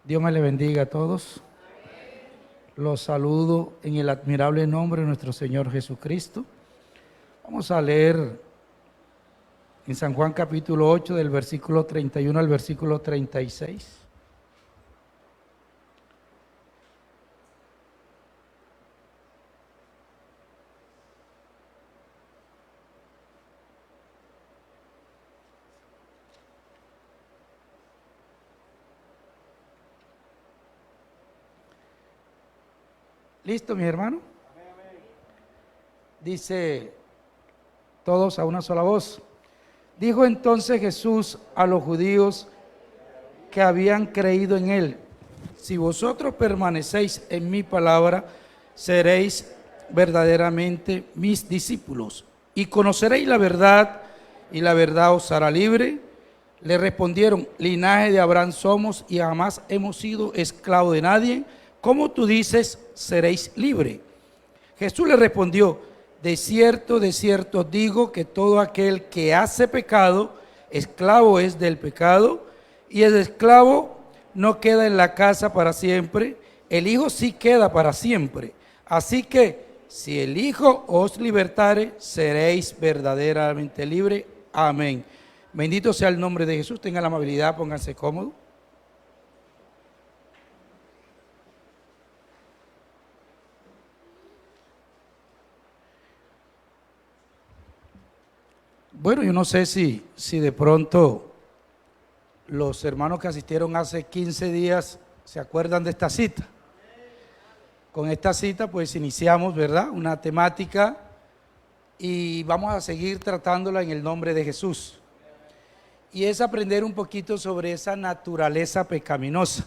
Dios me le bendiga a todos. Los saludo en el admirable nombre de nuestro Señor Jesucristo. Vamos a leer en San Juan capítulo 8 del versículo 31 al versículo 36. ¿Listo, mi hermano? Dice todos a una sola voz. Dijo entonces Jesús a los judíos que habían creído en él: si vosotros permanecéis en mi palabra, seréis verdaderamente mis discípulos y conoceréis la verdad, y la verdad os hará libre. Le respondieron: linaje de Abraham somos y jamás hemos sido esclavos de nadie. ¿Cómo tú dices, seréis libre? Jesús le respondió: de cierto os digo que todo aquel que hace pecado, esclavo es del pecado, y el esclavo no queda en la casa para siempre, el Hijo sí queda para siempre. Así que si el Hijo os libertare, seréis verdaderamente libres. Amén. Bendito sea el nombre de Jesús. Tengan la amabilidad, pónganse cómodos. Bueno, yo no sé si de pronto los hermanos que asistieron hace 15 días se acuerdan de esta cita. Con esta cita pues iniciamos, ¿verdad?, una temática y vamos a seguir tratándola en el nombre de Jesús. Y es aprender un poquito sobre esa naturaleza pecaminosa.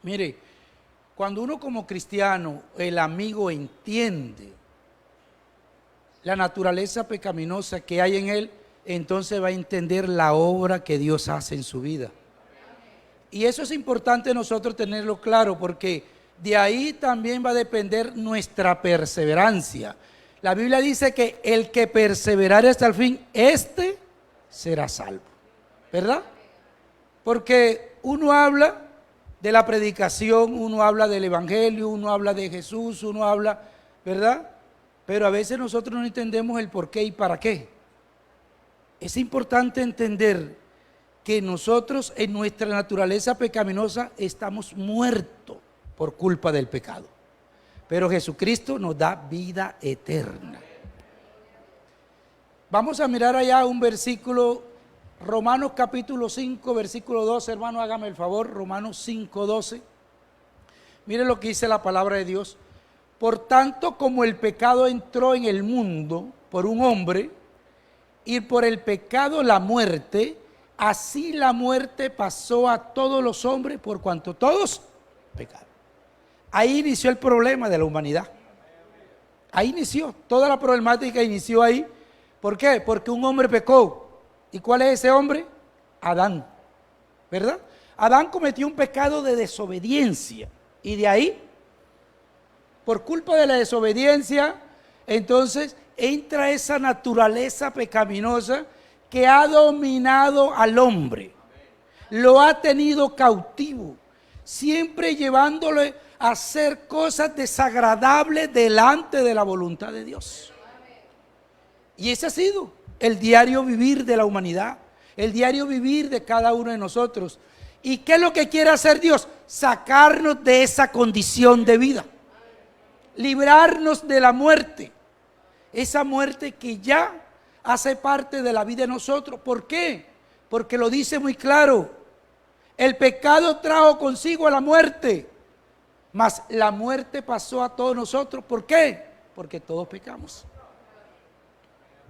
Mire, cuando uno como cristiano, el amigo, entiende la naturaleza pecaminosa que hay en él, entonces va a entender la obra que Dios hace en su vida. Y eso es importante nosotros tenerlo claro, porque de ahí también va a depender nuestra perseverancia. La Biblia dice que el que perseverare hasta el fin, este será salvo, ¿verdad? Porque uno habla de la predicación, uno habla del evangelio, uno habla de Jesús, uno habla, ¿verdad? Pero a veces nosotros no entendemos el por qué y para qué. Es importante entender que nosotros en nuestra naturaleza pecaminosa estamos muertos por culpa del pecado. Pero Jesucristo nos da vida eterna. Vamos a mirar allá un versículo, Romanos capítulo 5, versículo 12, hermano, hágame el favor, Romanos 5, 12. Mire lo que dice la palabra de Dios. Por tanto, como el pecado entró en el mundo por un hombre, y por el pecado la muerte, así la muerte pasó a todos los hombres por cuanto todos pecaron. Ahí inició el problema de la humanidad. Ahí inició, toda la problemática inició ahí. ¿Por qué? Porque un hombre pecó. ¿Y cuál es ese hombre? Adán, ¿verdad? Adán cometió un pecado de desobediencia y de ahí, por culpa de la desobediencia, entonces entra esa naturaleza pecaminosa que ha dominado al hombre, lo ha tenido cautivo, siempre llevándole a hacer cosas desagradables delante de la voluntad de Dios. Y ese ha sido el diario vivir de la humanidad, el diario vivir de cada uno de nosotros. ¿Y qué es lo que quiere hacer Dios? Sacarnos de esa condición de vida, librarnos de la muerte, esa muerte que ya hace parte de la vida de nosotros. ¿Por qué? Porque lo dice muy claro: el pecado trajo consigo a la muerte, mas la muerte pasó a todos nosotros. ¿Por qué? Porque todos pecamos.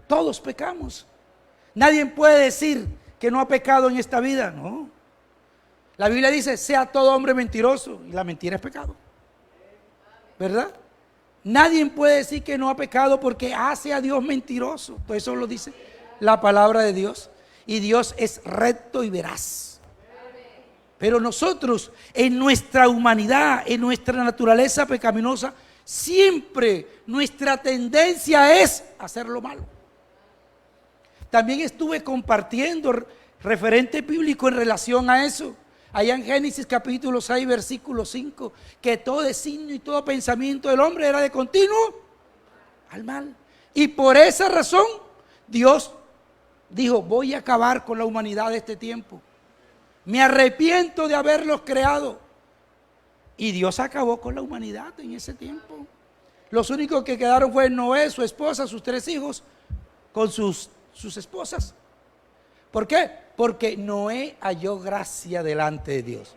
Todos pecamos. Nadie puede decir que no ha pecado en esta vida, no. La Biblia dice: sea todo hombre mentiroso, y la mentira es pecado, ¿verdad? Nadie puede decir que no ha pecado porque hace a Dios mentiroso. Todo eso lo dice la palabra de Dios. Y Dios es recto y veraz. Pero nosotros, en nuestra humanidad, en nuestra naturaleza pecaminosa, siempre nuestra tendencia es hacer lo malo. También estuve compartiendo referente bíblico en relación a eso. allá en Génesis capítulo 6, versículo 5, que todo designio y todo pensamiento del hombre era de continuo al mal. Y por esa razón Dios dijo: voy a acabar con la humanidad de este tiempo. Me arrepiento de haberlos creado. Y Dios acabó con la humanidad en ese tiempo. Los únicos que quedaron fue Noé, su esposa, sus 3 hijos, con sus esposas. ¿Por qué? Porque Noé halló gracia delante de Dios.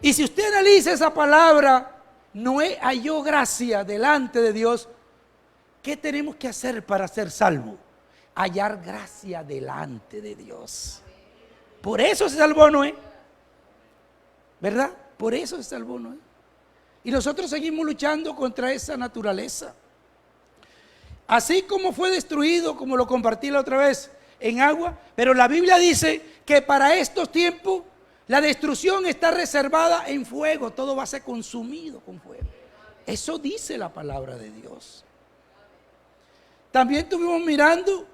Y si usted analiza esa palabra, Noé halló gracia delante de Dios, ¿qué tenemos que hacer para ser salvos? Hallar gracia delante de Dios. Por eso se salvó Noé, ¿verdad? Por eso se salvó Noé. Y nosotros seguimos luchando contra esa naturaleza. Así como fue destruido, como lo compartí la otra vez, en agua, pero la Biblia dice que para estos tiempos la destrucción está reservada en fuego, todo va a ser consumido con fuego. Eso dice la palabra de Dios. También estuvimos mirando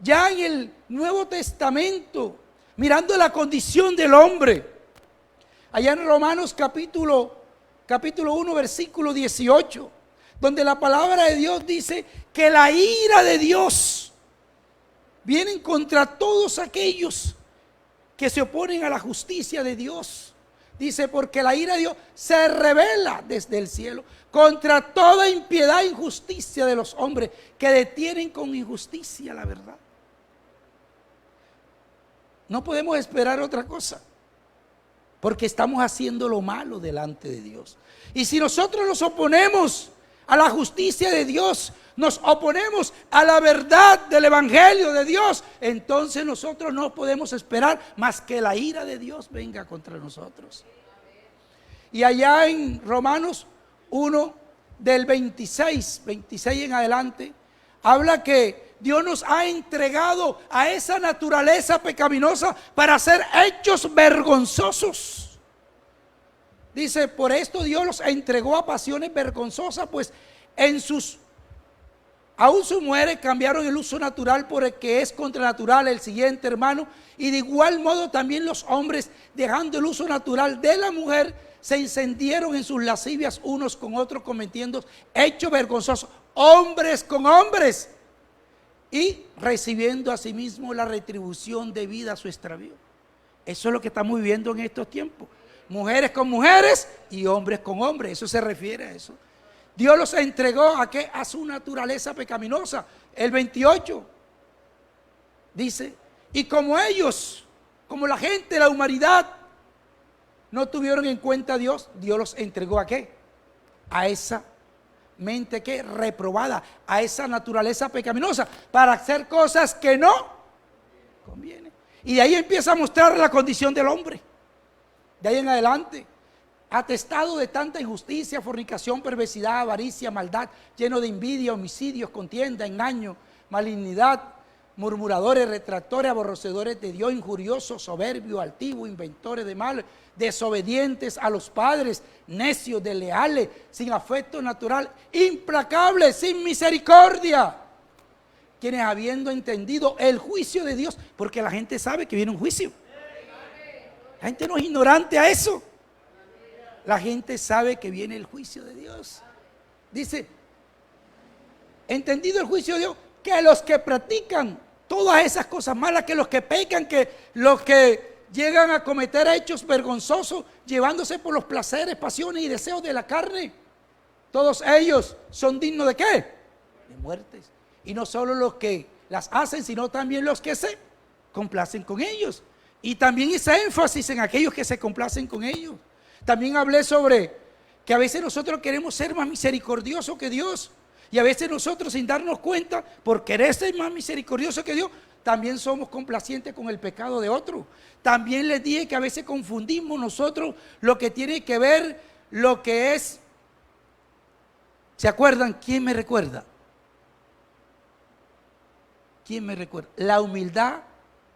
ya en el Nuevo Testamento, mirando la condición del hombre. Allá en Romanos capítulo 1, versículo 18, donde la palabra de Dios dice que la ira de Dios viene contra todos aquellos que se oponen a la justicia de Dios. Dice: porque la ira de Dios se revela desde el cielo contra toda impiedad e injusticia de los hombres que detienen con injusticia la verdad. No podemos esperar otra cosa, porque estamos haciendo lo malo delante de Dios. Y si nosotros nos oponemos a la justicia de Dios, nos oponemos a la verdad del evangelio de Dios, entonces nosotros no podemos esperar más que la ira de Dios venga contra nosotros. Y allá en Romanos 1 del 26 en adelante, habla que Dios nos ha entregado a esa naturaleza pecaminosa para ser hechos vergonzosos. Dice: por esto Dios los entregó a pasiones vergonzosas, pues aún sus mujeres cambiaron el uso natural por el que es contranatural, el siguiente, hermano. Y de igual modo también los hombres, dejando el uso natural de la mujer, se encendieron en sus lascivias unos con otros, cometiendo hechos vergonzosos, hombres con hombres, y recibiendo asimismo la retribución debida a su extravío. Eso es lo que estamos viviendo en estos tiempos. Mujeres con mujeres y hombres con hombres. Eso se refiere a eso. Dios los entregó a su naturaleza pecaminosa. El 28 dice: y como ellos, como la gente, la humanidad, no tuvieron en cuenta a Dios, Dios los entregó ¿a qué? A esa mente que reprobada, a esa naturaleza pecaminosa, para hacer cosas que no convienen. Y de ahí empieza a mostrar la condición del hombre. De ahí en adelante, atestado de tanta injusticia, fornicación, perversidad, avaricia, maldad, lleno de envidia, homicidios, contienda, engaño, malignidad, murmuradores, retractores, aborrecedores de Dios, injuriosos, soberbios, altivos, inventores de mal, desobedientes a los padres, necios, desleales, sin afecto natural, implacables, sin misericordia, quienes habiendo entendido el juicio de Dios, porque la gente sabe que viene un juicio. La gente no es ignorante a eso. La gente sabe que viene el juicio de Dios. Dice: entendido el juicio de Dios, que los que practican todas esas cosas malas, que los que pecan, que los que llegan a cometer hechos vergonzosos, llevándose por los placeres, pasiones y deseos de la carne, todos ellos son dignos ¿de qué? De muertes. Y no solo los que las hacen, sino también los que se complacen con ellos. Y también ese énfasis en aquellos que se complacen con ellos. También hablé sobre que a veces nosotros queremos ser más misericordiosos que Dios. Y a veces nosotros, sin darnos cuenta, por querer ser más misericordiosos que Dios, también somos complacientes con el pecado de otro. También les dije que a veces confundimos nosotros lo que tiene que ver, lo que es. ¿Se acuerdan? ¿Quién me recuerda? ¿Quién me recuerda? La humildad,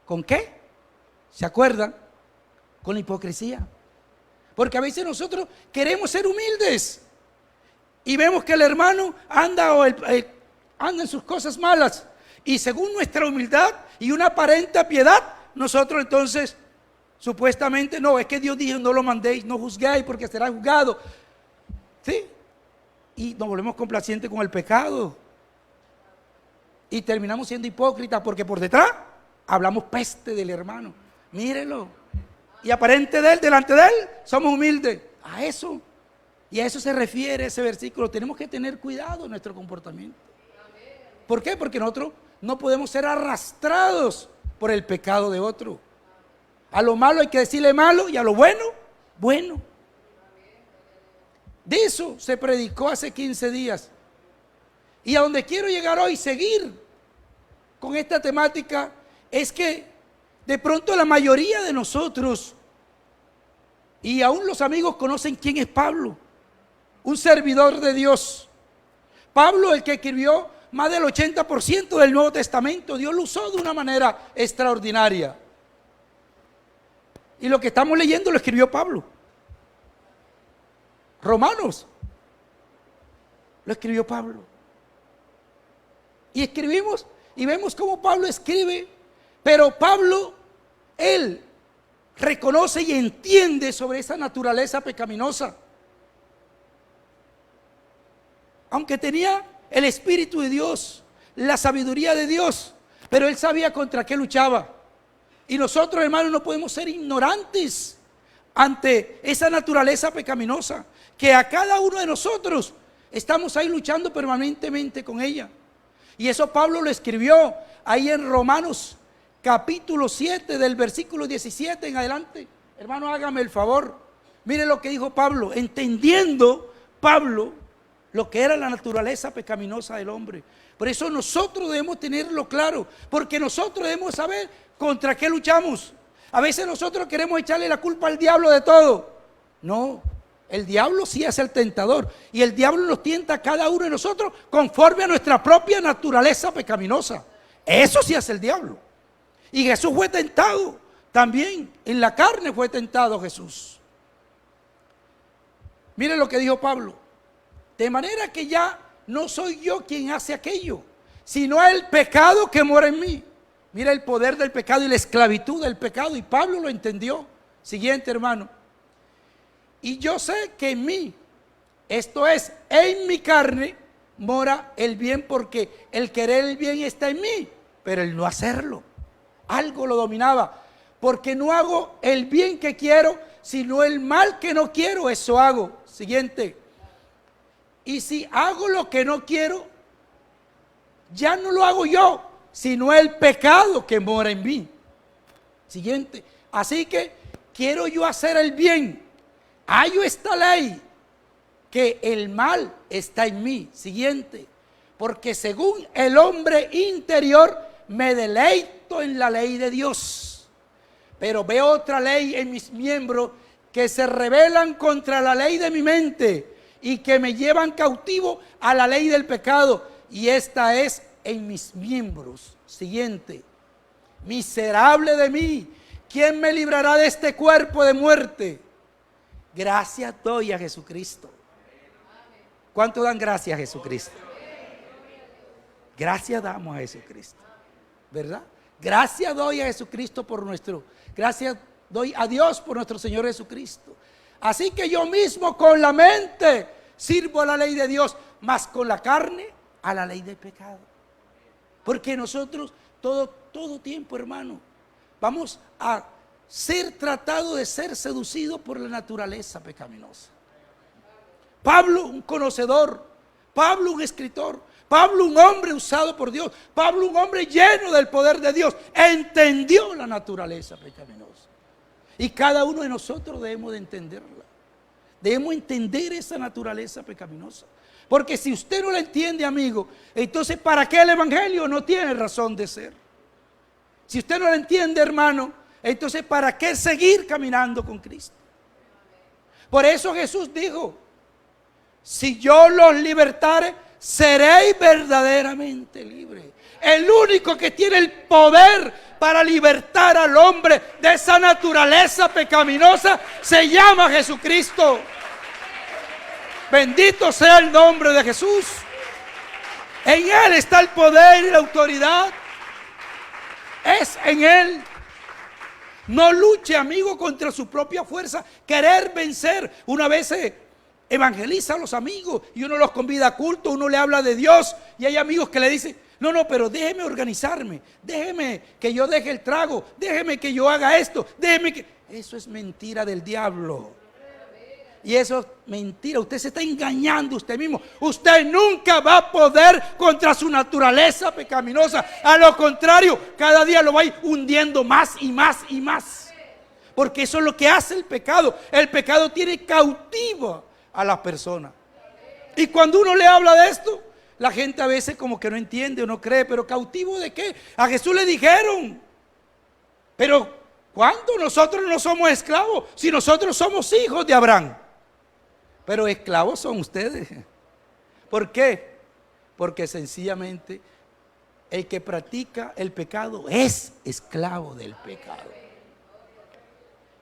¿con qué? ¿Se acuerdan? Con la hipocresía. Porque a veces nosotros queremos ser humildes y vemos que el hermano anda en sus cosas malas, y según nuestra humildad y una aparente piedad, nosotros entonces Supuestamente no, es que Dios dijo no lo mandéis, no juzguéis porque será juzgado. ¿Sí? Y nos volvemos complacientes con el pecado. Y terminamos siendo hipócritas porque por detrás hablamos peste del hermano. Mírelo. Y aparente de él, delante de él, somos humildes. A eso. Y a eso se refiere ese versículo. Tenemos que tener cuidado en nuestro comportamiento. ¿Por qué? Porque nosotros no podemos ser arrastrados por el pecado de otro. A lo malo hay que decirle malo y a lo bueno, bueno. De eso se predicó hace 15 días. Y a donde quiero llegar hoy, seguir con esta temática, es que de pronto la mayoría de nosotros, y aún los amigos conocen quién es Pablo, un servidor de Dios. Pablo, el que escribió más del 80% del Nuevo Testamento, Dios lo usó de una manera extraordinaria. Y lo que estamos leyendo lo escribió Pablo. Romanos lo escribió Pablo. Y escribimos y vemos cómo Pablo escribe, pero Pablo, él reconoce y entiende sobre esa naturaleza pecaminosa. Aunque tenía el Espíritu de Dios, la sabiduría de Dios, pero él sabía contra qué luchaba. Y nosotros, hermanos, no podemos ser ignorantes ante esa naturaleza pecaminosa, que a cada uno de nosotros estamos ahí luchando permanentemente con ella. Y eso Pablo lo escribió ahí en Romanos capítulo 7 del versículo 17 en adelante. Hermano, hágame el favor. Mire lo que dijo Pablo, entendiendo Pablo lo que era la naturaleza pecaminosa del hombre. Por eso nosotros debemos tenerlo claro, porque nosotros debemos saber contra qué luchamos. A veces nosotros queremos echarle la culpa al diablo de todo. No, el diablo sí es el tentador, y el diablo nos tienta a cada uno de nosotros conforme a nuestra propia naturaleza pecaminosa. Eso sí hace el diablo. Y Jesús fue tentado también, en la carne fue tentado Jesús. Mire lo que dijo Pablo: de manera que ya no soy yo quien hace aquello, sino el pecado que mora en mí. Mira el poder del pecado y la esclavitud del pecado, y Pablo lo entendió. Siguiente, hermano. Y yo sé que en mí, esto es, en mi carne, mora el bien, porque el querer el bien está en mí, pero el no hacerlo, algo lo dominaba. Porque no hago el bien que quiero, sino el mal que no quiero, eso hago. Siguiente. Y si hago lo que no quiero, ya no lo hago yo, sino el pecado que mora en mí. Siguiente. Así que quiero yo hacer el bien, hallo esta ley, que el mal está en mí. Siguiente. Porque según el hombre interior me deleito en la ley de Dios, pero veo otra ley en mis miembros que se rebelan contra la ley de mi mente y que me llevan cautivo a la ley del pecado, y esta es en mis miembros. Siguiente. Miserable de mí, ¿quién me librará de este cuerpo de muerte? Gracias doy a Jesucristo. ¿Cuánto dan gracias a Jesucristo? Gracias damos a Jesucristo, ¿verdad? Gracias doy a Jesucristo gracias doy a Dios por nuestro Señor Jesucristo. Así que yo mismo con la mente sirvo a la ley de Dios, mas con la carne a la ley del pecado. Porque nosotros todo tiempo, hermano, vamos a ser tratados de ser seducidos por la naturaleza pecaminosa. Pablo, un conocedor, Pablo, un escritor, Pablo, un hombre usado por Dios, Pablo, un hombre lleno del poder de Dios, entendió la naturaleza pecaminosa. Y cada uno de nosotros debemos de entenderla. Debemos entender esa naturaleza pecaminosa. Porque si usted no la entiende, amigo, entonces ¿para qué el evangelio? No tiene razón de ser. Si usted no la entiende, hermano, entonces ¿para qué seguir caminando con Cristo? Por eso Jesús dijo: si yo los libertare, seréis verdaderamente libres. El único que tiene el poder para libertar al hombre de esa naturaleza pecaminosa se llama Jesucristo. Bendito sea el nombre de Jesús. En Él está el poder y la autoridad. Es en Él. No luche, amigo, contra su propia fuerza. Querer vencer. Una vez evangeliza a los amigos y uno los convida a culto, uno le habla de Dios y hay amigos que le dicen: no, pero déjeme organizarme, déjeme que yo deje el trago, déjeme que yo haga esto, déjeme que... Eso es mentira del diablo. Y eso es mentira. Usted se está engañando usted mismo. Usted nunca va a poder contra su naturaleza pecaminosa. A lo contrario, cada día lo va a ir hundiendo más y más y más. Porque eso es lo que hace el pecado. El pecado tiene cautivo a las personas. Y cuando uno le habla de esto, la gente a veces como que no entiende o no cree. ¿Pero cautivo de qué? A Jesús le dijeron: pero ¿cuándo? Nosotros no somos esclavos, si nosotros somos hijos de Abraham. Pero esclavos son ustedes. ¿Por qué? Porque sencillamente el que practica el pecado es esclavo del pecado.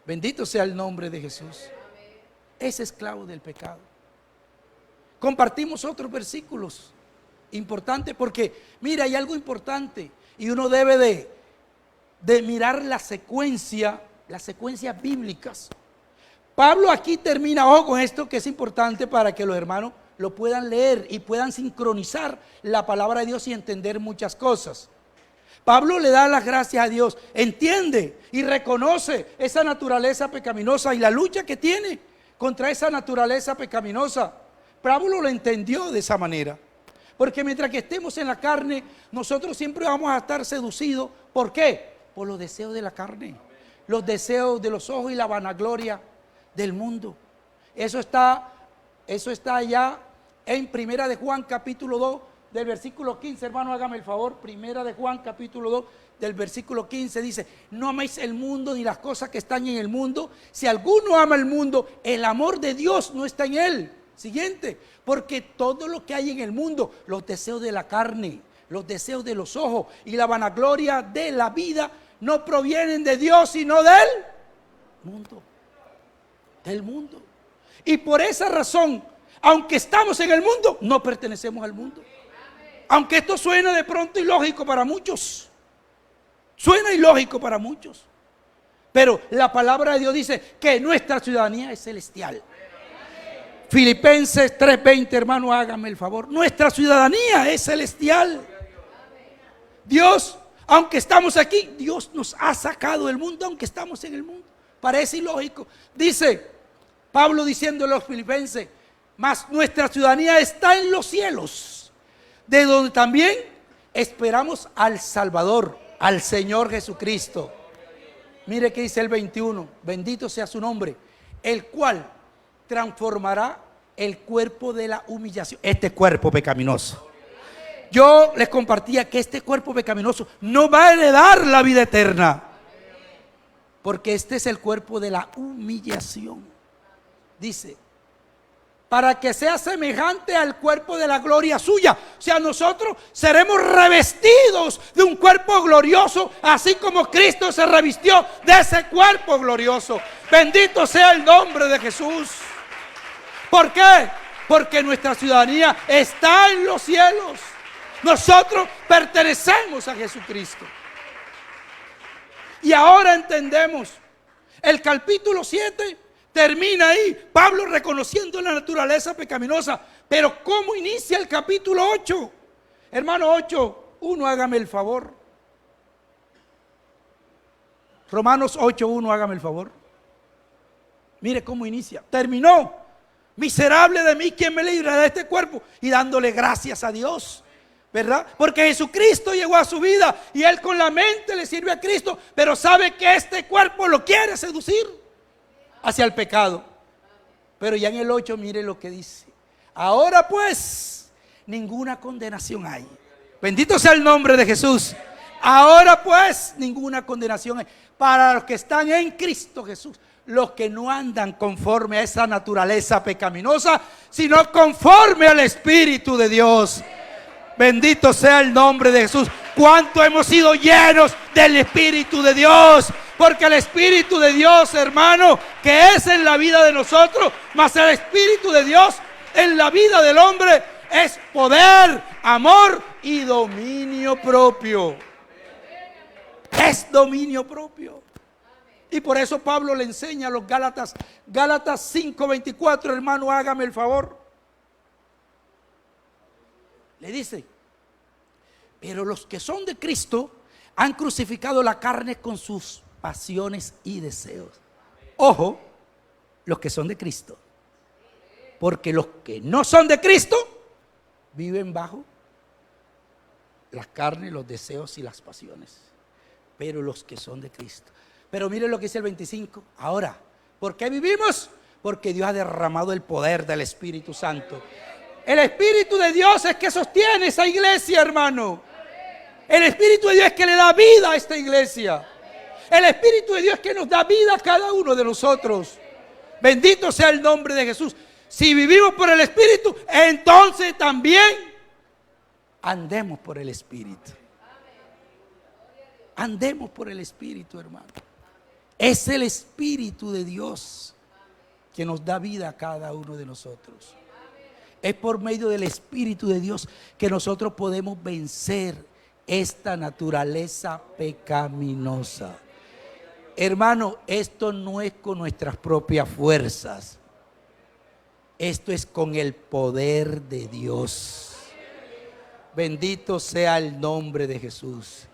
Bendito sea el nombre de Jesús. Es esclavo del pecado. Compartimos otros versículos importantes porque, mira, hay algo importante y uno debe de mirar las secuencias bíblicas. Pablo aquí termina, ojo con esto que es importante para que los hermanos lo puedan leer y puedan sincronizar la palabra de Dios y entender muchas cosas. Pablo le da las gracias a Dios, entiende y reconoce esa naturaleza pecaminosa y la lucha que tiene contra esa naturaleza pecaminosa. Pablo lo entendió de esa manera, porque mientras que estemos en la carne, nosotros siempre vamos a estar seducidos. ¿Por qué? Por los deseos de la carne, los deseos de los ojos y la vanagloria del mundo. Eso está allá en Primera de Juan capítulo 2 del versículo 15. Hermano, hágame el favor. Primera de Juan capítulo 2 del versículo 15 dice: no améis el mundo ni las cosas que están en el mundo. Si alguno ama el mundo, el amor de Dios no está en él. Siguiente: porque todo lo que hay en el mundo, los deseos de la carne, los deseos de los ojos y la vanagloria de la vida, no provienen de Dios, sino del mundo. Del mundo. Y por esa razón, aunque estamos en el mundo, no pertenecemos al mundo. Aunque esto suene de pronto ilógico para muchos, suena ilógico para muchos, pero la palabra de Dios dice que nuestra ciudadanía es celestial. Filipenses 3:20, hermano, hágame el favor. Nuestra ciudadanía es celestial. Dios, aunque estamos aquí, Dios nos ha sacado del mundo, aunque estamos en el mundo. Parece ilógico. Dice Pablo diciéndole a los filipenses: mas nuestra ciudadanía está en los cielos, de donde también esperamos al Salvador, al Señor Jesucristo. Mire que dice el 21: bendito sea su nombre, el cual transformará el cuerpo de la humillación. Este cuerpo pecaminoso. Yo les compartía que este cuerpo pecaminoso no va a heredar la vida eterna, porque este es el cuerpo de la humillación. Dice: para que sea semejante al cuerpo de la gloria suya. O sea, nosotros seremos revestidos de un cuerpo glorioso, así como Cristo se revistió de ese cuerpo glorioso. Bendito sea el nombre de Jesús. ¿Por qué? Porque nuestra ciudadanía está en los cielos. Nosotros pertenecemos a Jesucristo. Y ahora entendemos. El capítulo 7 termina ahí, Pablo reconociendo la naturaleza pecaminosa. Pero ¿cómo inicia el capítulo 8? Hermano, 8:1, hágame el favor. Romanos 8:1, hágame el favor. Mire cómo inicia. Terminó: miserable de mí, ¿quién me librará de este cuerpo? Y dándole gracias a Dios, ¿verdad? Porque Jesucristo llegó a su vida y él con la mente le sirve a Cristo, pero sabe que este cuerpo lo quiere seducir hacia el pecado. Pero ya en el 8, mire lo que dice: ahora pues ninguna condenación hay. Bendito sea el nombre de Jesús. Ahora pues ninguna condenación hay para los que están en Cristo Jesús, los que no andan conforme a esa naturaleza pecaminosa, sino conforme al Espíritu de Dios. Bendito sea el nombre de Jesús. Cuánto hemos sido llenos del Espíritu de Dios, porque el Espíritu de Dios, hermano, que es en la vida de nosotros, más el Espíritu de Dios en la vida del hombre, es poder, amor y dominio propio. Es dominio propio. Y por eso Pablo le enseña a los Gálatas, Gálatas 5:24, hermano, hágame el favor. Le dice, pero los que son de Cristo han crucificado la carne con sus pasiones y deseos. Ojo, los que son de Cristo. Porque los que no son de Cristo viven bajo las carnes, los deseos y las pasiones. Pero los que son de Cristo. Pero miren lo que dice el 25. Ahora, ¿por qué vivimos? Porque Dios ha derramado el poder del Espíritu Santo. El Espíritu de Dios es que sostiene esa iglesia, hermano. El Espíritu de Dios es que le da vida a esta iglesia. El Espíritu de Dios es que nos da vida a cada uno de nosotros. Bendito sea el nombre de Jesús. Si vivimos por el Espíritu, entonces también andemos por el Espíritu. Andemos por el Espíritu, hermano. Es el Espíritu de Dios que nos da vida a cada uno de nosotros. Es por medio del Espíritu de Dios que nosotros podemos vencer esta naturaleza pecaminosa. Hermano, esto no es con nuestras propias fuerzas. Esto es con el poder de Dios. Bendito sea el nombre de Jesús.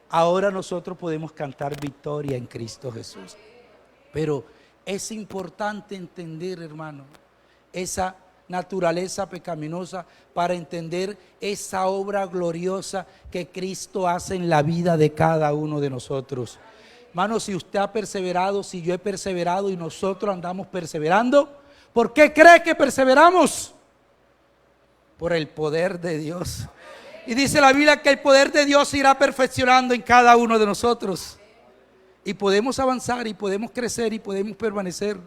Ahora nosotros podemos cantar victoria en Cristo Jesús. Pero es importante entender, hermano, esa naturaleza pecaminosa para entender esa obra gloriosa que Cristo hace en la vida de cada uno de nosotros. Hermano, si usted ha perseverado, si yo he perseverado y nosotros andamos perseverando, ¿por qué cree que perseveramos? Por el poder de Dios. Y dice la Biblia que el poder de Dios irá perfeccionando en cada uno de nosotros. Y podemos avanzar y podemos crecer y podemos permanecer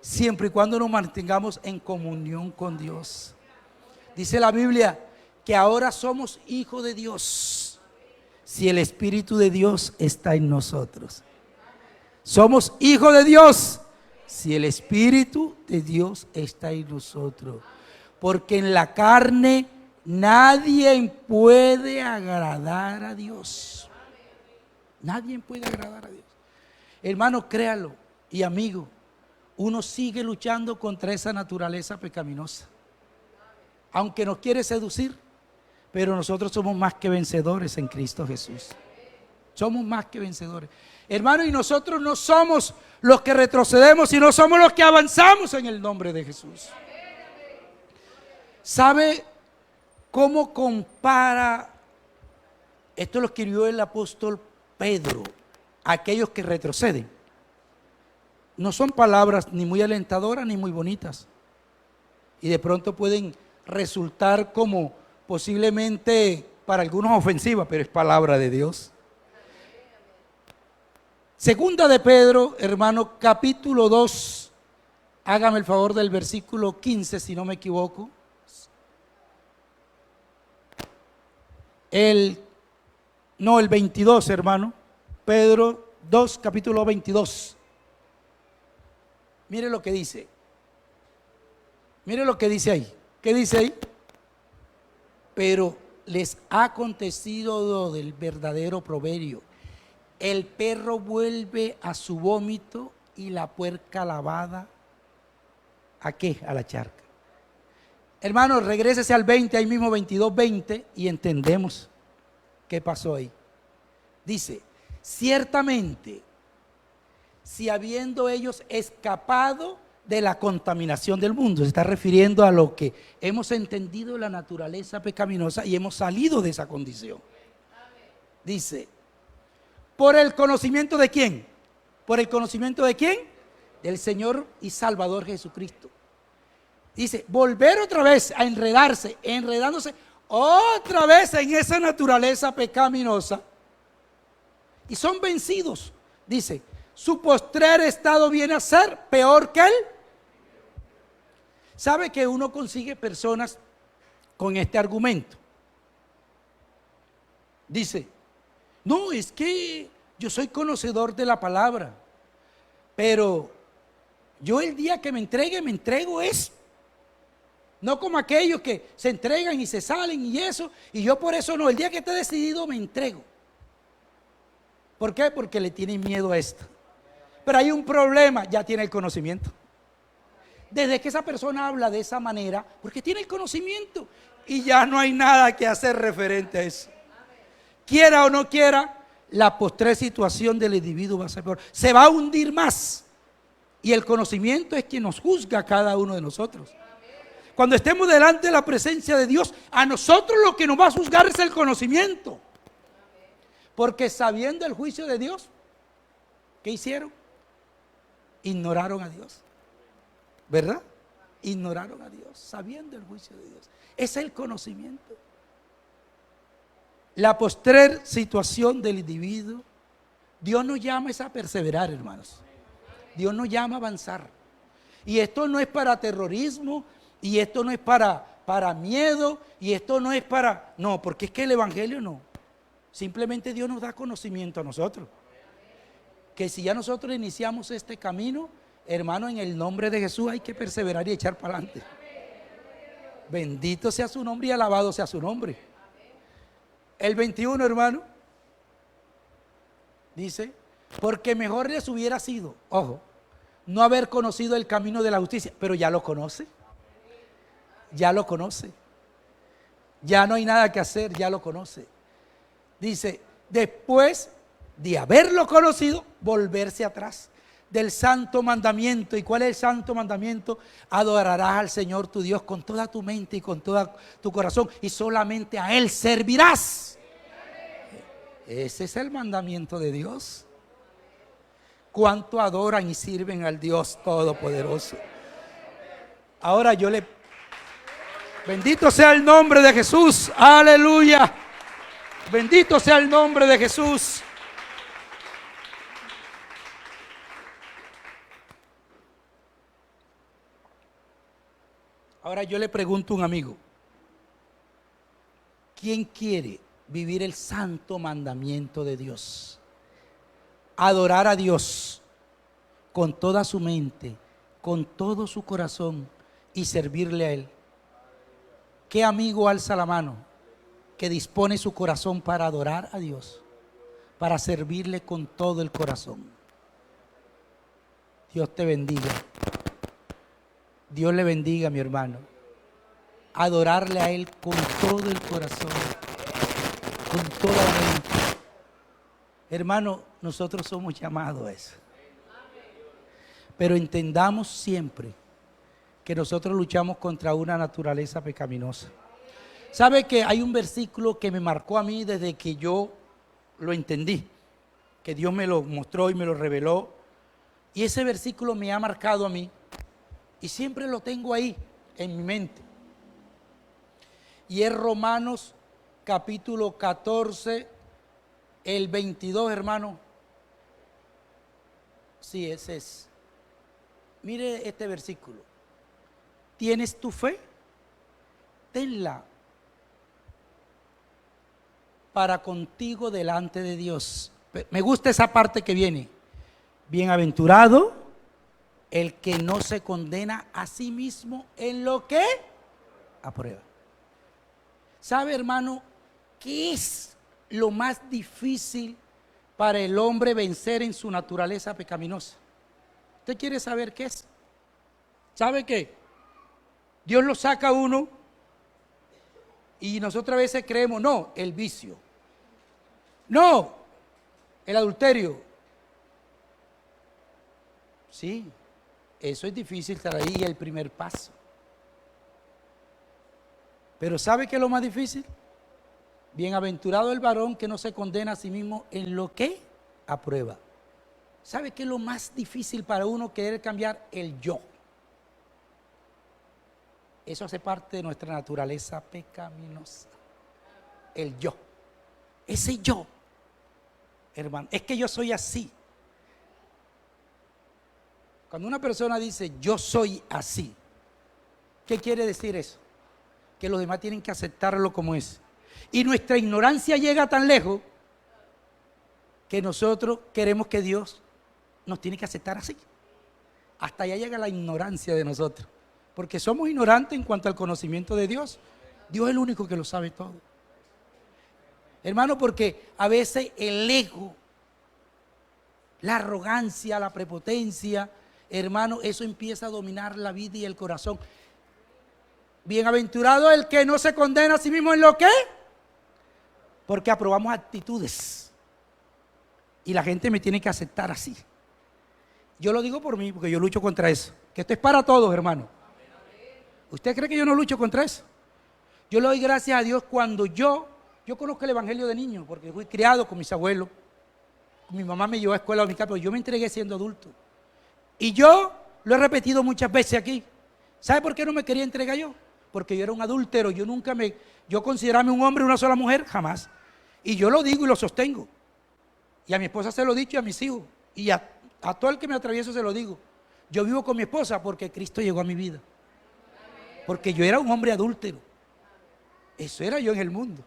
siempre y cuando nos mantengamos en comunión con Dios. Dice la Biblia que ahora somos hijos de Dios si el Espíritu de Dios está en nosotros. Somos hijos de Dios si el Espíritu de Dios está en nosotros. Porque en la carne nadie puede agradar a Dios. Nadie puede agradar a Dios. Hermano, créalo y amigo, uno sigue luchando contra esa naturaleza pecaminosa. Aunque nos quiere seducir, pero nosotros somos más que vencedores en Cristo Jesús. Somos más que vencedores. Hermano, y nosotros no somos los que retrocedemos, sino somos los que avanzamos en el nombre de Jesús. ¿Sabe cómo compara? Esto lo escribió el apóstol Pedro, aquellos que retroceden. No son palabras ni muy alentadoras ni muy bonitas. Y de pronto pueden resultar como posiblemente para algunos ofensivas, pero es palabra de Dios. Segunda de Pedro, hermano, capítulo 2. Hágame el favor del versículo 15, si no me equivoco. El 22, hermano. Pedro 2, capítulo 22. Mire lo que dice. Mire lo que dice ahí. ¿Qué dice ahí? Pero les ha acontecido lo del verdadero proverbio. El perro vuelve a su vómito y la puerca lavada, ¿a qué? A la charca. Hermano, regrésese al 20, ahí mismo 22:20 y entendemos qué pasó ahí. Dice, ciertamente, si habiendo ellos escapado de la contaminación del mundo, se está refiriendo a lo que hemos entendido de la naturaleza pecaminosa y hemos salido de esa condición. Dice, ¿por el conocimiento de quién? ¿Por el conocimiento de quién? Del Señor y Salvador Jesucristo. Dice, volver otra vez a enredándose otra vez en esa naturaleza pecaminosa. Y son vencidos. Dice, su postrer estado viene a ser peor que él. ¿Sabe que uno consigue personas con este argumento? Dice, no, es que yo soy conocedor de la palabra, pero yo el día que me entrego es. No como aquellos que se entregan y se salen y eso, y yo por eso no, el día que esté decidido me entrego. ¿Por qué? Porque le tienen miedo a esto. pero hay un problema, ya tiene el conocimiento. Desde que esa persona habla de esa manera, porque tiene el conocimiento y ya no hay nada que hacer referente a eso. Quiera o no quiera, la postrer situación del individuo va a ser peor. Se va a hundir más. Y el conocimiento es quien nos juzga a cada uno de nosotros. Cuando estemos delante de la presencia de Dios, a nosotros lo que nos va a juzgar es el conocimiento. Porque sabiendo el juicio de Dios, ¿qué hicieron? Ignoraron a Dios. ¿Verdad? Ignoraron a Dios, sabiendo el juicio de Dios. Es el conocimiento. La postrer situación del individuo, Dios nos llama a perseverar, hermanos. Dios nos llama a avanzar. Y esto no es para terrorismo, y esto no es para miedo, y esto no es para... No, porque es que el evangelio no. Simplemente Dios nos da conocimiento a nosotros. Que si ya nosotros iniciamos este camino, hermano, en el nombre de Jesús hay que perseverar y echar para adelante. Bendito sea su nombre y alabado sea su nombre. El 21, hermano, dice, porque mejor les hubiera sido, ojo, no haber conocido el camino de la justicia, pero ya lo conoce. Ya lo conoce. Ya no hay nada que hacer, ya lo conoce. Dice, después de haberlo conocido, volverse atrás del santo mandamiento. ¿Y cuál es el santo mandamiento? Adorarás al Señor tu Dios con toda tu mente y con todo tu corazón, y solamente a Él servirás. Ese es el mandamiento de Dios. ¿Cuánto adoran y sirven al Dios Todopoderoso? Ahora bendito sea el nombre de Jesús. Aleluya. Bendito sea el nombre de Jesús. Ahora yo le pregunto a un amigo, ¿quién quiere vivir el santo mandamiento de Dios? Adorar a Dios con toda su mente, con todo su corazón y servirle a Él. ¿Qué amigo alza la mano que dispone su corazón para adorar a Dios, para servirle con todo el corazón? Dios te bendiga. Dios le bendiga, mi hermano. Adorarle a Él con todo el corazón, con toda la mente. Hermano, nosotros somos llamados a eso. Pero entendamos siempre que nosotros luchamos contra una naturaleza pecaminosa. ¿Sabe que hay un versículo que me marcó a mí desde que yo lo entendí? Que Dios me lo mostró y me lo reveló. Y ese versículo me ha marcado a mí. Y siempre lo tengo ahí en mi mente. Y es Romanos capítulo 14, el 22, hermano. Sí, ese es. Mire este versículo. ¿Tienes tu fe? Tenla para contigo delante de Dios. Me gusta esa parte que viene. Bienaventurado el que no se condena a sí mismo en lo que aprueba. ¿Sabe, hermano, qué es lo más difícil para el hombre vencer en su naturaleza pecaminosa? ¿Usted quiere saber qué es? ¿Sabe qué? Dios lo saca a uno y nosotros a veces creemos, no, el vicio, no, el adulterio. Sí, eso es difícil, estar ahí el primer paso. Pero ¿sabe qué es lo más difícil? Bienaventurado el varón que no se condena a sí mismo en lo que aprueba. ¿Sabe qué es lo más difícil para uno querer cambiar? El yo. Eso hace parte de nuestra naturaleza pecaminosa. El yo. Ese yo, hermano, es que yo soy así. Cuando una persona dice yo soy así, ¿qué quiere decir eso? Que los demás tienen que aceptarlo como es. Y nuestra ignorancia llega tan lejos que nosotros queremos que Dios nos tiene que aceptar así. Hasta allá llega la ignorancia de nosotros. Porque somos ignorantes en cuanto al conocimiento de Dios. Dios es el único que lo sabe todo. Hermano, porque a veces el ego La arrogancia, la prepotencia, hermano, eso empieza a dominar la vida y el corazón. Bienaventurado el que no se condena a sí mismo en lo que, porque aprobamos actitudes. Y la gente me tiene que aceptar así. Yo lo digo por mí, porque yo lucho contra eso. Que esto es para todos, hermano. ¿Usted cree que yo no lucho contra eso? Yo le doy gracias a Dios cuando yo conozco el evangelio de niño, porque fui criado con mis abuelos. Mi mamá me llevó a escuela dominical, pero yo me entregué siendo adulto. Y yo lo he repetido muchas veces aquí. ¿Sabe por qué no me quería entregar yo? Porque yo era un adúltero. Yo considerarme un hombre y una sola mujer, jamás. Y yo lo digo y lo sostengo. Y a mi esposa se lo he dicho y a mis hijos. Y a todo el que me atravieso se lo digo. Yo vivo con mi esposa porque Cristo llegó a mi vida. Porque yo era un hombre adúltero. Eso era yo en el mundo.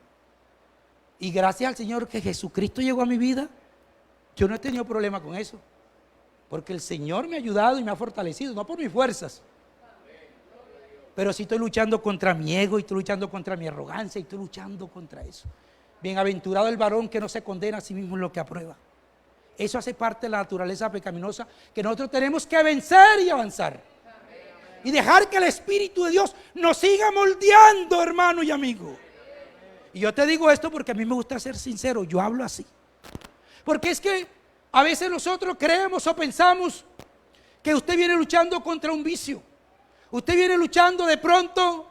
Y gracias al Señor que Jesucristo llegó a mi vida, yo no he tenido problema con eso. Porque el Señor me ha ayudado y me ha fortalecido, no por mis fuerzas. Pero sí estoy luchando contra mi ego, y estoy luchando contra mi arrogancia, y estoy luchando contra eso. Bienaventurado el varón que no se condena a sí mismo en lo que aprueba. Eso hace parte de la naturaleza pecaminosa que nosotros tenemos que vencer y avanzar. Y dejar que el Espíritu de Dios nos siga moldeando, hermano y amigo. Y yo te digo esto porque a mí me gusta ser sincero, yo hablo así. Porque es que a veces nosotros creemos o pensamos que usted viene luchando contra un vicio. Usted viene luchando de pronto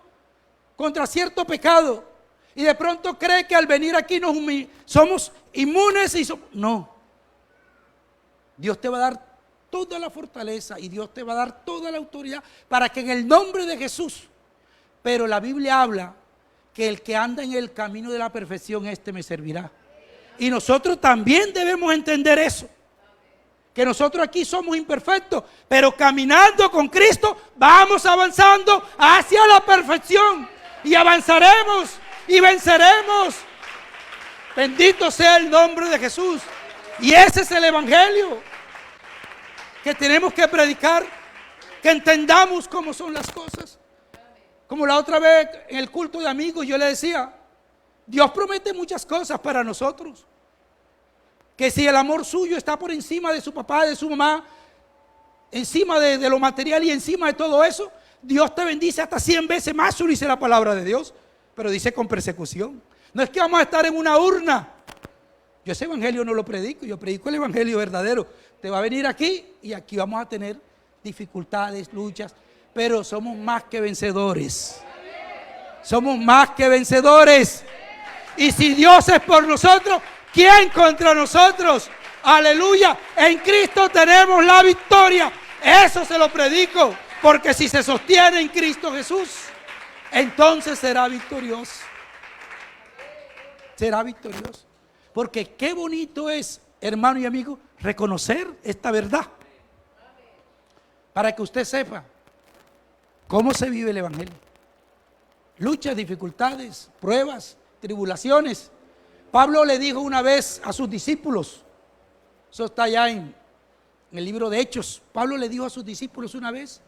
contra cierto pecado. Y de pronto cree que al venir aquí somos inmunes y no. Dios te va a dar toda la fortaleza y Dios te va a dar toda la autoridad para que en el nombre de Jesús. Pero la Biblia habla que el que anda en el camino de la perfección, este me servirá. Y nosotros también debemos entender eso. Que nosotros aquí somos imperfectos, pero caminando con Cristo vamos avanzando hacia la perfección. Y avanzaremos y venceremos. Bendito sea el nombre de Jesús. Y ese es el evangelio que tenemos que predicar, que entendamos cómo son las cosas. Como la otra vez en el culto de amigos yo le decía, Dios promete muchas cosas para nosotros. Que si el amor suyo está por encima de su papá, de su mamá, encima de lo material y encima de todo eso, Dios te bendice hasta 100 veces más, eso dice la palabra de Dios. Pero dice con persecución. No es que vamos a estar en una urna. Yo ese evangelio no lo predico, yo predico el evangelio verdadero. Te va a venir aquí y aquí vamos a tener dificultades, luchas, pero somos más que vencedores. Somos más que vencedores. Y si Dios es por nosotros, ¿quién contra nosotros? Aleluya. En Cristo tenemos la victoria. Eso se lo predico. Porque si se sostiene en Cristo Jesús, entonces será victorioso. Será victorioso. Porque qué bonito es, hermano y amigo, reconocer esta verdad. Para que usted sepa cómo se vive el evangelio. Luchas, dificultades, pruebas, tribulaciones. Pablo le dijo una vez a sus discípulos, eso está allá en el libro de Hechos. Pablo le dijo a sus discípulos una vez,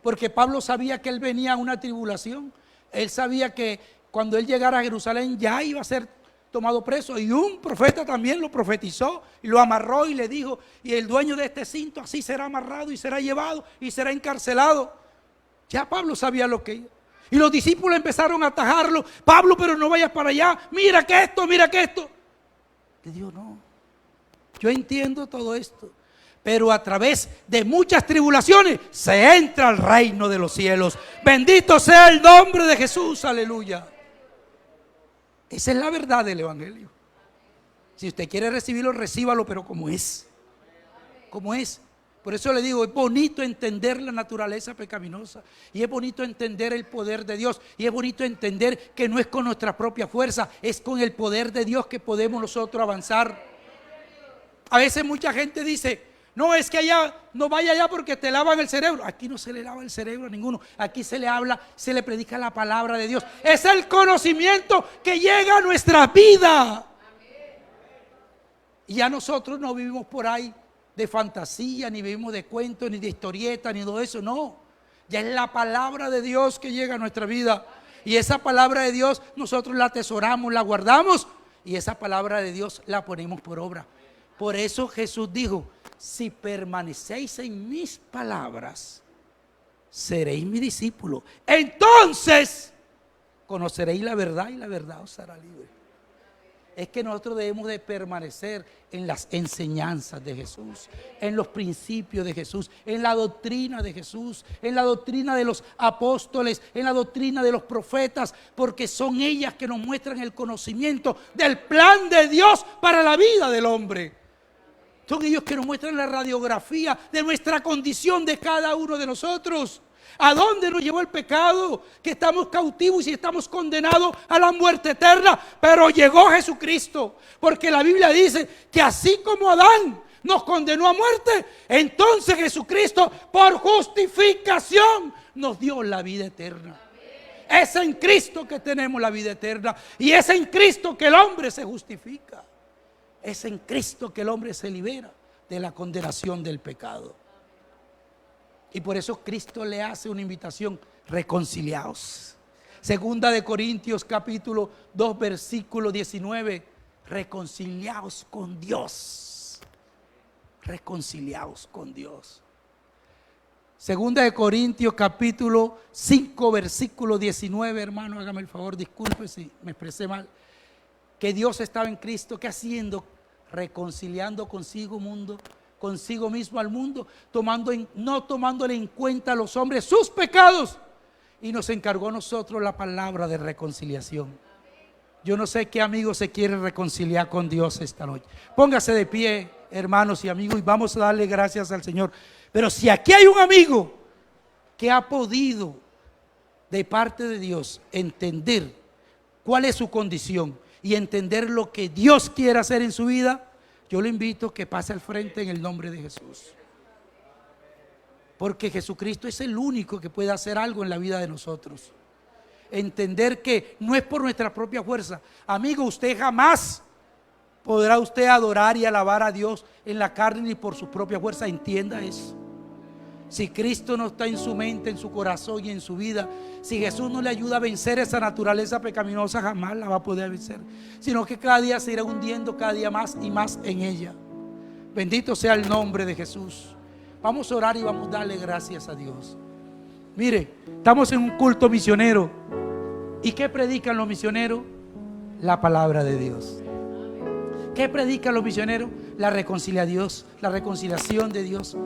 porque Pablo sabía que él venía a una tribulación. Él sabía que cuando él llegara a Jerusalén ya iba a ser tomado preso, y un profeta también lo profetizó y lo amarró y le dijo, y el dueño de este cinto así será amarrado y será llevado y será encarcelado. Ya Pablo sabía lo que iba. Y los discípulos empezaron a atajarlo. Pablo, pero no vayas para allá, mira que esto, mira que esto. Le dijo, no, yo entiendo todo esto, pero a través de muchas tribulaciones se entra al reino de los cielos. Bendito sea el nombre de Jesús, aleluya. Esa es la verdad del evangelio. Si usted quiere recibirlo, recíbalo, pero como es. Como es. Por eso le digo, es bonito entender la naturaleza pecaminosa. Y es bonito entender el poder de Dios. Y es bonito entender que no es con nuestra propia fuerza, es con el poder de Dios que podemos nosotros avanzar. A veces mucha gente dice, no, es que allá, no vaya allá porque te lavan el cerebro. Aquí no se le lava el cerebro a ninguno. Aquí se le habla, se le predica la palabra de Dios. Es el conocimiento que llega a nuestra vida. Y ya nosotros no vivimos por ahí de fantasía, ni vivimos de cuentos, ni de historietas, ni todo eso. No, ya es la palabra de Dios que llega a nuestra vida. Y esa palabra de Dios nosotros la atesoramos, la guardamos. Y esa palabra de Dios la ponemos por obra. Por eso Jesús dijo, si permanecéis en mis palabras, seréis mi discípulo. Entonces conoceréis la verdad y la verdad os hará libre. Es que nosotros debemos de permanecer en las enseñanzas de Jesús, en los principios de Jesús, en la doctrina de Jesús, en la doctrina de los apóstoles, en la doctrina de los profetas, porque son ellas que nos muestran el conocimiento del plan de Dios para la vida del hombre. Son ellos que nos muestran la radiografía de nuestra condición de cada uno de nosotros. ¿A dónde nos llevó el pecado? Que estamos cautivos y estamos condenados a la muerte eterna. Pero llegó Jesucristo, porque la Biblia dice que así como Adán nos condenó a muerte, entonces Jesucristo por justificación nos dio la vida eterna. Es en Cristo que tenemos la vida eterna, y es en Cristo que el hombre se justifica. Es en Cristo que el hombre se libera de la condenación del pecado. Y por eso Cristo le hace una invitación: reconciliaos. Segunda de Corintios capítulo 2 versículo 19. Reconciliaos con Dios. Reconciliaos con Dios. Segunda de Corintios capítulo 5 versículo 19. Hermano, hágame el favor, disculpe si me expresé mal. Que Dios estaba en Cristo, ¿qué haciendo? Reconciliando consigo mismo al mundo, no tomándole en cuenta a los hombres sus pecados, y nos encargó a nosotros la palabra de reconciliación. Yo no sé qué amigo se quiere reconciliar con Dios esta noche. Póngase de pie, hermanos y amigos, y vamos a darle gracias al Señor. Pero si aquí hay un amigo que ha podido de parte de Dios entender cuál es su condición y entender lo que Dios quiere hacer en su vida, yo le invito a que pase al frente en el nombre de Jesús. Porque Jesucristo es el único que puede hacer algo en la vida de nosotros. Entender que no es por nuestra propia fuerza. Amigo, usted jamás podrá usted adorar y alabar a Dios en la carne ni por su propia fuerza. Entienda eso. Si Cristo no está en su mente, en su corazón y en su vida, si Jesús no le ayuda a vencer esa naturaleza pecaminosa, jamás la va a poder vencer, sino que cada día se irá hundiendo cada día más y más en ella. Bendito sea el nombre de Jesús. Vamos a orar y vamos a darle gracias a Dios. Mire, estamos en un culto misionero. ¿Y qué predican los misioneros? La palabra de Dios. ¿Qué predican los misioneros? La reconciliación de Dios,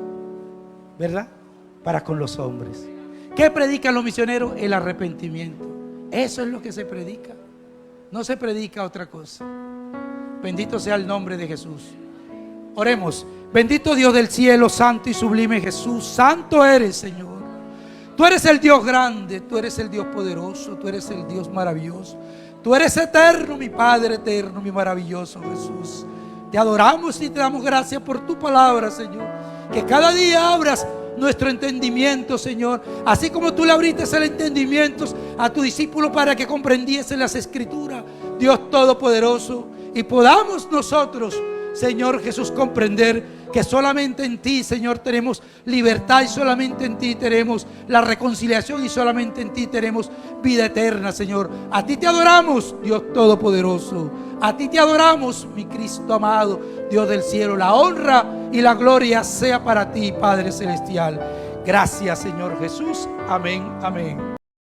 ¿verdad? Para con los hombres. ¿Qué predican los misioneros? El arrepentimiento. Eso es lo que se predica. No se predica otra cosa. Bendito sea el nombre de Jesús. Oremos. Bendito Dios del cielo, santo y sublime Jesús. Santo eres, Señor. Tú eres el Dios grande, tú eres el Dios poderoso, tú eres el Dios maravilloso. Tú eres eterno, mi Padre eterno, mi maravilloso Jesús. Te adoramos y te damos gracias por tu palabra, Señor. Que cada día abras nuestro entendimiento, Señor, así como tú le abriste el entendimiento a tu discípulo para que comprendiese las Escrituras, Dios Todopoderoso, y podamos nosotros, Señor Jesús, comprender que solamente en ti, Señor, tenemos libertad, y solamente en ti tenemos la reconciliación, y solamente en ti tenemos vida eterna, Señor. A ti te adoramos, Dios Todopoderoso. A ti te adoramos, mi Cristo amado, Dios del cielo. La honra y la gloria sea para ti, Padre Celestial. Gracias, Señor Jesús. Amén, amén.